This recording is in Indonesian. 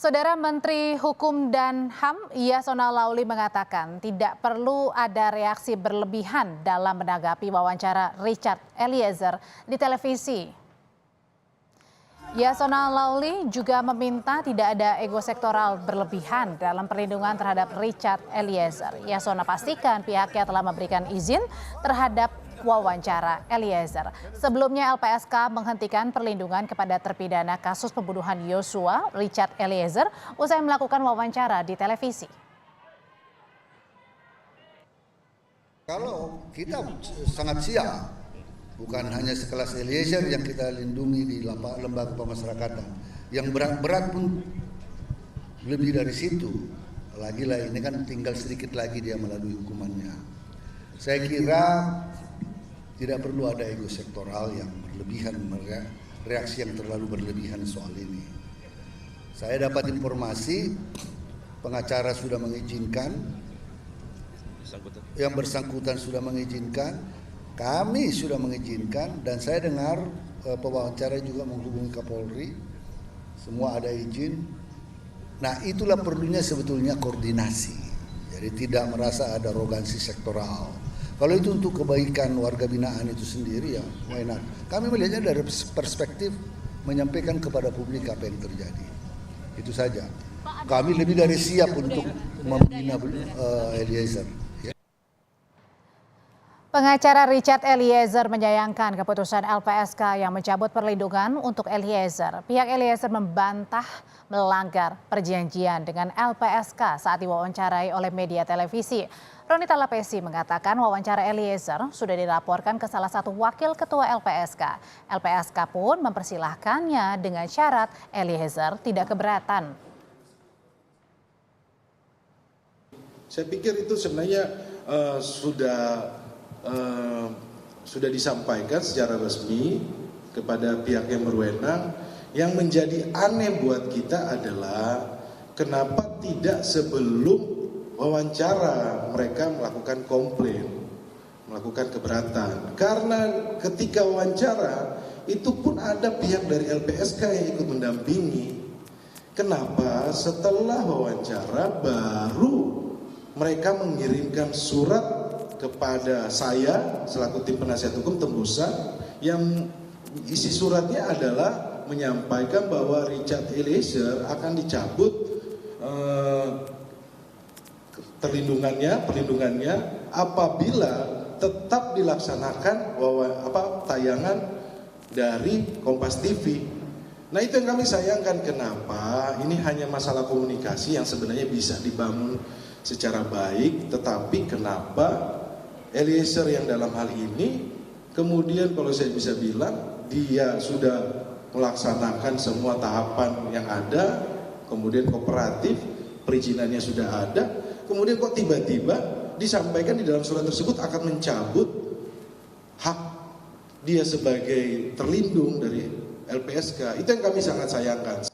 Saudara Menteri Hukum dan HAM Yasona Laoly mengatakan tidak perlu ada reaksi berlebihan dalam menanggapi wawancara Richard Eliezer di televisi. Yasona Laoly juga meminta tidak ada ego sektoral berlebihan dalam perlindungan terhadap Richard Eliezer. Yasona pastikan pihaknya telah memberikan izin terhadap wawancara Eliezer. Sebelumnya LPSK menghentikan perlindungan kepada terpidana kasus pembunuhan Yosua Richard Eliezer usai melakukan wawancara di televisi. Kalau kita sangat siap, bukan hanya sekelas Eliezer yang kita lindungi di lembaga pemasyarakatan, yang berat-berat pun lebih dari situ. Lagi-lagi ini kan tinggal sedikit lagi dia melalui hukumannya. Saya kira tidak perlu ada ego sektoral yang berlebihan, reaksi yang terlalu berlebihan soal ini. Saya dapat informasi pengacara sudah mengizinkan, yang bersangkutan sudah mengizinkan, kami sudah mengizinkan, dan saya dengar pewawancara juga menghubungi Kapolri, semua ada izin. Nah, itulah perlunya sebetulnya koordinasi. Jadi tidak merasa ada arogansi sektoral. Kalau itu untuk kebaikan warga binaan itu sendiri, ya why not? Kami melihatnya dari perspektif menyampaikan kepada publik apa yang terjadi. Itu saja. Kami lebih dari siap untuk membina Eliezer. Pengacara Richard Eliezer menyayangkan keputusan LPSK yang mencabut perlindungan untuk Eliezer. Pihak Eliezer membantah melanggar perjanjian dengan LPSK saat diwawancarai oleh media televisi. Ronita Lapesi mengatakan wawancara Eliezer sudah dilaporkan ke salah satu wakil ketua LPSK. LPSK pun mempersilahkannya dengan syarat Eliezer tidak keberatan. Saya pikir itu sebenarnya sudah disampaikan secara resmi kepada pihak yang berwenang. Yang menjadi aneh buat kita adalah kenapa tidak sebelum wawancara mereka melakukan komplain, melakukan keberatan. Karena ketika wawancara itu pun ada pihak dari LPSK yang ikut mendampingi. Kenapa setelah wawancara baru mereka mengirimkan surat kepada saya selaku tim penasihat hukum tembusan, yang isi suratnya adalah menyampaikan bahwa Richard Eliezer akan dicabut perlindungannya apabila tetap dilaksanakan tayangan dari Kompas TV. Nah, itu yang kami sayangkan, kenapa ini hanya masalah komunikasi yang sebenarnya bisa dibangun secara baik, tetapi kenapa Eliezer yang dalam hal ini kemudian kalau saya bisa bilang dia sudah melaksanakan semua tahapan yang ada, kemudian kooperatif, perizinannya sudah ada, kemudian kok tiba-tiba disampaikan di dalam surat tersebut akan mencabut hak dia sebagai terlindung dari LPSK. Itu yang kami sangat sayangkan.